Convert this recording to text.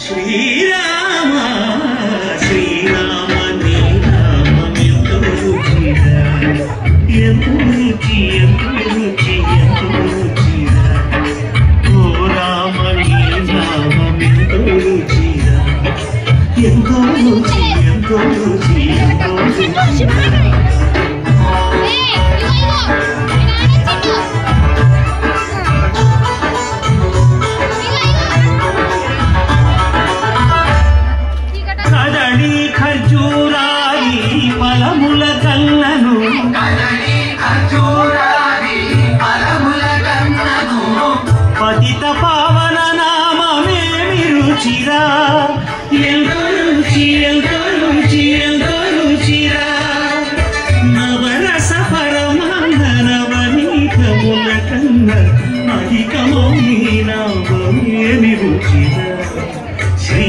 శ్రీరామ శ్రీరామ నీ నామం ఎంతో రుచిరా ఎంతో రుచి ఎంతో రుచి ఎంతో రుచిరా ఓ రామ నీ నామం ఎంతో రుచిరా ఎంతో రుచి ఎంతో రుచి ఎంతో రుచిరా ఫలముల కన్నను పతిత పావన నామమేమి రుచిరా ఎంతో రుచి ఎంతో రుచి ఎంతో రుచిరా నవరస పరమాన నవనీతముల కన్న అధికమో నీ నామమేమి రుచిరా శ్రీ